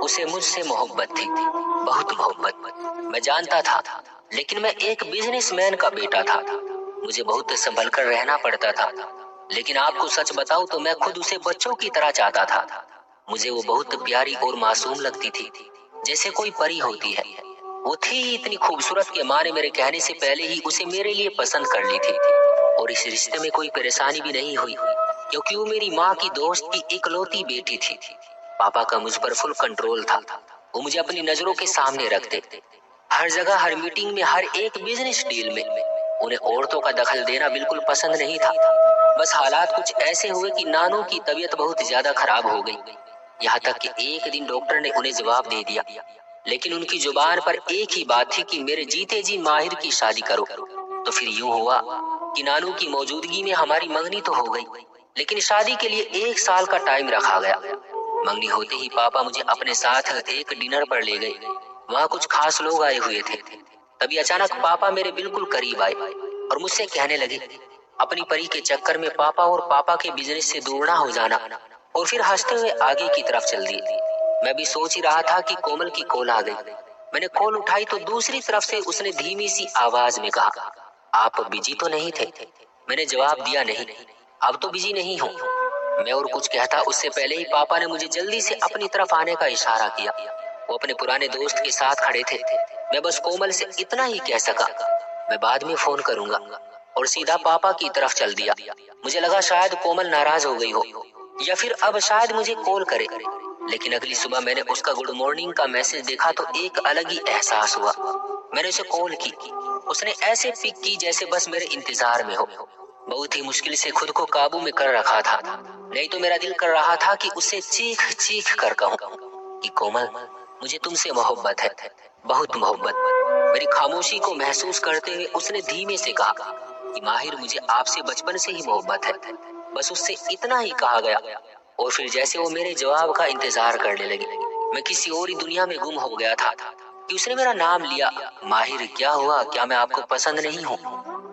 उसे मुझसे मोहब्बत थी, बहुत मोहब्बत। मैं जानता था, लेकिन मैं एक बिजनेसमैन का बेटा था। मुझे बहुत संभल कर रहना पड़ता था। लेकिन आपको सच बताऊं तो मैं खुद उसे बच्चों की तरह चाहता था। मुझे वो बहुत प्यारी और मासूम लगती थी, जैसे कोई परी होती है। वो थी इतनी खूबसूरत कि माँ ने मेरे कहने से पहले ही उसे मेरे लिए पसंद कर ली थी। और इस रिश्ते में कोई परेशानी भी नहीं हुई, क्योंकि वो मेरी माँ की दोस्त की इकलौती बेटी थी। पापा का मुझ पर फुल कंट्रोल था। वो मुझे अपनी नजरों के सामने रखते, हर जगह, हर मीटिंग में, हर एक बिजनेस डील में। उन्हें औरतों का दखल देना बिल्कुल पसंद नहीं था। बस हालात कुछ ऐसे हुए कि नानू की तबीयत बहुत ज्यादा खराब हो गई। यहाँ तक कि एक दिन डॉक्टर ने उन्हें जवाब दे दिया, लेकिन उनकी जुबान पर एक ही बात थी कि मेरे जीते जी माहिर की शादी करो। तो फिर यूं हुआ कि नानू की मौजूदगी में हमारी मंगनी तो हो गई, लेकिन शादी के लिए 1 साल का टाइम रखा गया। मंगनी होते ही पापा मुझे अपने साथ एक डिनर पर ले गए। वहाँ कुछ खास लोग आए हुए थे। तभी अचानक पापा मेरे बिल्कुल करीब आए और मुझसे कहने लगे, अपनी परी के चक्कर में पापा और पापा के बिजनेस से दूर ना हो जाना। और फिर हंसते हुए आगे की तरफ चल दिए। मैं भी सोच ही रहा था कि कोमल की कॉल आ गई। मैंने कॉल उठाई तो दूसरी तरफ से उसने धीमी सी आवाज में कहा, आप बिजी तो नहीं थे? मैंने जवाब दिया, नहीं, अब तो बिजी नहीं हूँ। मैं और कुछ कहता उससे पहले ही पापा ने मुझे जल्दी से अपनी तरफ आने का इशारा किया। वो अपने पुराने दोस्त के साथ खड़े थे। मैं बस कोमल से इतना ही कह सका, मैं बाद में फोन करूंगा, और सीधा पापा की तरफ चल दिया। मुझे लगा शायद कोमल नाराज हो गई हो, या फिर अब शायद मुझे कॉल करे। लेकिन अगली सुबह मैंने उसका गुड मॉर्निंग का मैसेज देखा तो एक अलग ही एहसास हुआ। मैंने उसे कॉल की। उसने ऐसे पिक की जैसे बस मेरे इंतजार में हो। बहुत ही मुश्किल से खुद को काबू में कर रखा था, नहीं तो मेरा दिल कर रहा था कि उसे चीख चीख कर कहूं कि कोमल, मुझे तुमसे मोहब्बत है, बहुत मोहब्बत। मेरी खामोशी को महसूस करते हुए उसने धीमे से कहा कि माहिर, मुझे आपसे बचपन से ही मोहब्बत है। बस उससे इतना ही कहा गया, और फिर जैसे वो मेरे जवाब का इंतजार करने लगी, मैं किसी और ही दुनिया में गुम हो गया था कि उसने मेरा नाम लिया। माहिर, क्या हुआ? क्या मैं आपको पसंद नहीं हूँ?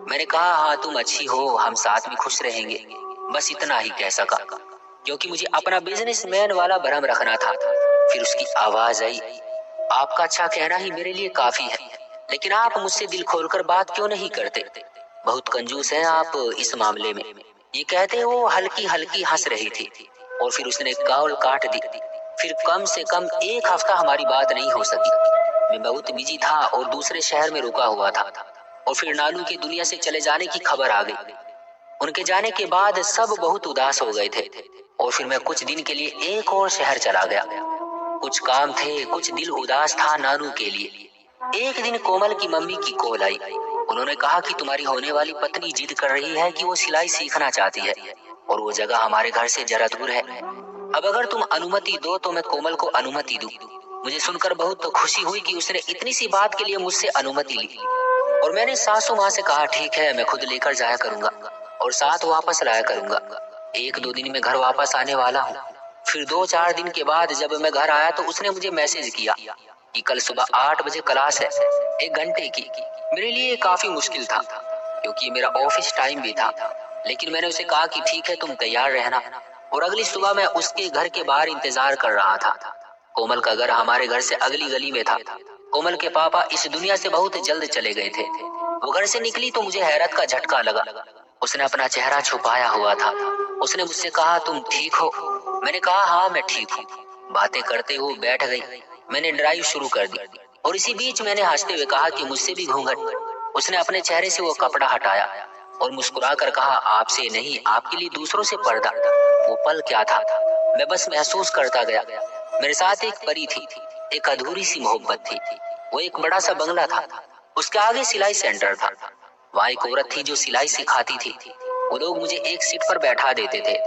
मैंने कहा, हाँ, तुम अच्छी हो, हम साथ में खुश रहेंगे। बस इतना ही कह सका, क्योंकि मुझे अपना बिजनेसमैन वाला भरम रखना था। फिर उसकी आवाज आई, आपका अच्छा कहना ही मेरे लिए काफी है, लेकिन आप मुझसे दिल खोलकर बात क्यों नहीं करते? बहुत कंजूस हैं आप इस मामले में। ये कहते वो हल्की हल्की हंस रही थी, और फिर उसने कॉल काट दी। फिर कम से कम 1 हफ्ता हमारी बात नहीं हो सकी। मैं बहुत बिजी था और दूसरे शहर में रुका हुआ था। और फिर नानू की दुनिया से चले जाने की खबर आ गई। उनके जाने के बाद सब बहुत उदास हो गए थे, और फिर मैं कुछ दिन के लिए एक और शहर चला गया। कुछ काम थे, कुछ दिल उदास था नानू के लिए। एक दिन कोमल की मम्मी की कॉल आई। उन्होंने कहा कि तुम्हारी होने वाली पत्नी जिद कर रही है कि वो सिलाई सीखना चाहती है, और वो जगह हमारे घर से जरा दूर है। अब अगर तुम अनुमति दो तो मैं कोमल को अनुमति दूं। मुझे सुनकर बहुत खुशी हुई कि उसने इतनी सी बात के लिए मुझसे अनुमति ली, और मैंने सासू माँ से कहा, ठीक है, मैं खुद लेकर जाया करूंगा और साथ वापस लाया करूंगा। 1-2 दिन में घर वापस आने वाला हूँ। फिर 2-4 दिन के बाद जब मैं घर आया तो उसने मुझे मैसेज किया कि कल सुबह 8 बजे क्लास है, 1 घंटे की। मेरे लिए ये काफी मुश्किल था, क्योंकि मेरा ऑफिस टाइम भी था। लेकिन मैंने उसे कहा कि ठीक है, तुम तैयार रहना। और अगली सुबह मैं उसके घर के बाहर इंतजार कर रहा था। कोमल का घर हमारे घर से अगली गली में था। कोमल के पापा इस दुनिया से बहुत जल्द चले गए थे। वो घर से निकली तो मुझे हैरत का झटका लगा। उसने अपना चेहरा छुपाया हुआ था। उसने मुझसे कहा, तुम ठीक हो? मैंने कहा, हाँ, मैं ठीक हूँ। बातें करते हुए बैठ गई। मैंने ड्राइव शुरू कर दी, और इसी बीच मैंने हंसते हुए कहा कि मुझसे भी घूंघट। उसने अपने चेहरे से वो कपड़ा हटाया और मुस्कुरा कर कहा, आपसे नहीं, आपके लिए दूसरों से पर्दा। वो पल क्या था? मैं बस महसूस करता गया। मेरे साथ एक परी थी, एक अधूरी सी मोहब्बत थी। वो एक बड़ा सा बंगला था, उसके आगे सिलाई सेंटर था। वहाँ एक औरत थी जो सिलाई सिखाती थी। वो लोग मुझे एक सीट पर बैठा देते थे,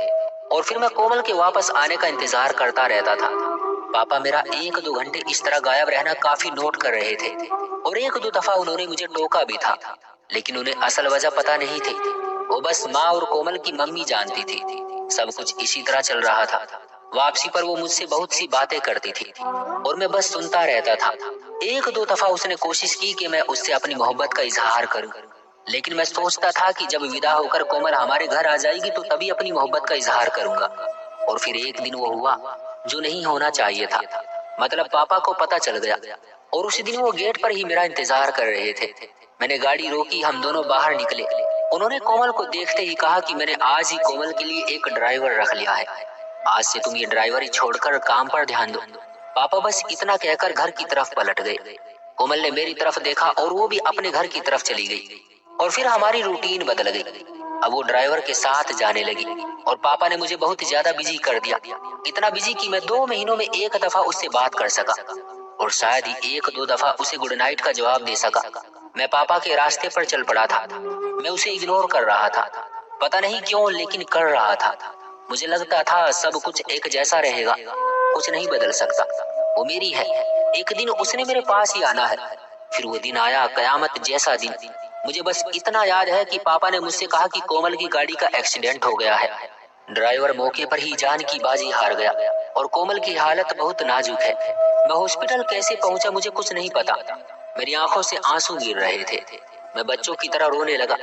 और फिर मैं कोमल के वापस आने का इंतजार करता रहता था। पापा मेरा 1-2 घंटे इस तरह गायब रहना काफी नोट कर रहे थे, और 1-2 दफा उन्होंने मुझे टोका भी था, लेकिन उन्हें असल वजह पता नहीं थी। वो बस माँ और कोमल की मम्मी जानती थी। सब कुछ इसी तरह चल रहा था। वापसी पर वो मुझसे बहुत सी बातें करती थी, और मैं बस सुनता रहता था। 1-2 दफा उसने कोशिश की कि मैं उससे अपनी मोहब्बत का इजहार करूं, लेकिन मैं सोचता था कि जब विदा होकर कोमल हमारे घर आ जाएगी तो तभी अपनी मोहब्बत का इजहार करूंगा। और फिर एक दिन वो हुआ जो नहीं होना चाहिए था। मतलब पापा को पता चल गया और उसी दिन वो गेट पर ही मेरा इंतजार कर रहे थे। मैंने गाड़ी रोकी, हम दोनों बाहर निकले। उन्होंने कोमल को देखते ही कहा कि मैंने आज ही कोमल के लिए एक ड्राइवर रख लिया है, आज से तुम ये ड्राइवरी छोड़कर काम पर ध्यान दो। पापा बस इतना कहकर घर की तरफ पलट गए। कोमल ने मेरी तरफ देखा और वो भी अपने घर की तरफ चली गई और फिर हमारी रूटीन बदल गई। अब वो ड्राइवर के साथ जाने लगी और पापा ने मुझे बहुत ज्यादा बिजी कर दिया, इतना बिजी कि मैं 2 महीनों में एक दफा उससे बात कर सका और शायद ही 1-2 दफा उसे गुड नाइट का जवाब दे सका। मैं पापा के रास्ते पर चल पड़ा था। मैं उसे इग्नोर कर रहा था, पता नहीं क्यों, लेकिन कर रहा था। मुझे लगता था सब कुछ एक जैसा रहेगा, कुछ नहीं बदल सकता, वो मेरी है, एक दिन उसने मेरे पास ही आना है। फिर वो दिन आया, कयामत जैसा दिन। मुझे बस इतना याद है कि पापा ने मुझसे कहा कि कोमल की गाड़ी का एक्सीडेंट हो गया है। ड्राइवर मौके पर ही जान की बाजी हार गया और कोमल की हालत बहुत नाजुक है। मैं हॉस्पिटल कैसे पहुंचा मुझे कुछ नहीं पता, मेरी आंखों से आंसू गिर रहे थे। मैं बच्चों की तरह रोने लगा।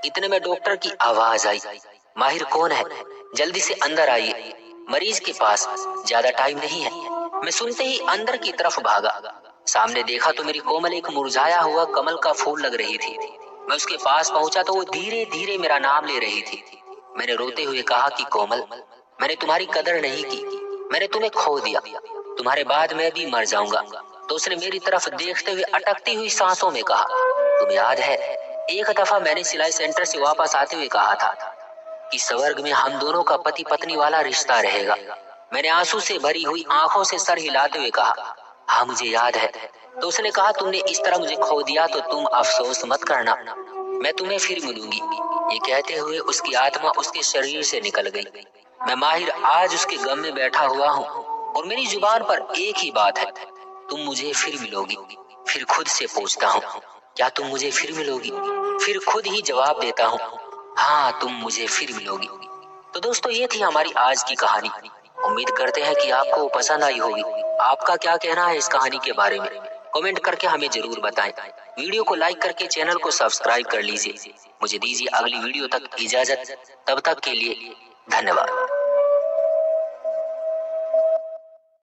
इतने में डॉक्टर की आवाज आई, माहिर कौन है, जल्दी से अंदर आइए, मरीज के पास ज्यादा टाइम नहीं है। मैं सुनते ही अंदर की तरफ भागा। सामने देखा तो मेरी कोमल एक मुरझाया हुआ कमल का फूल लग रही थी। मैं उसके पास पहुंचा तो वो धीरे धीरे मेरा नाम ले रही थी। मैंने रोते हुए कहा कि कोमल, मैंने तुम्हारी कदर नहीं की, मैंने तुम्हें खो दिया, तुम्हारे बाद मैं भी मर जाऊंगा। तो उसने मेरी तरफ देखते हुए अटकती हुई सांसों में कहा, तुम्हें याद है एक दफा मैंने सिलाई सेंटर से वापस आते हुए कहा था कि स्वर्ग में हम दोनों का पति पत्नी वाला रिश्ता रहेगा। मैंने आंसू से भरी हुई आंखों से सर हिलाते हुए कहा, हाँ मुझे याद है। तो उसने कहा, तुमने इस तरह मुझे खो दिया तो तुम अफसोस मत करना, मैं तुम्हें फिर मिलूंगी। ये कहते हुए उसकी आत्मा उसके शरीर से निकल गई। मैं माहिर आज उसके गम में बैठा हुआ हूँ और मेरी जुबान पर एक ही बात है, तुम मुझे फिर मिलोगी। फिर खुद से पूछता हूँ, क्या तुम मुझे फिर मिलोगी? फिर खुद ही जवाब देता हूँ, हाँ तुम मुझे फिर मिलोगी। तो दोस्तों ये थी हमारी आज की कहानी। उम्मीद करते हैं कि आपको पसंद आई होगी। आपका क्या कहना है इस कहानी के बारे में, कमेंट करके हमें जरूर बताएं। वीडियो को लाइक करके चैनल को सब्सक्राइब कर लीजिए। मुझे दीजिए अगली वीडियो तक इजाजत, तब तक के लिए धन्यवाद।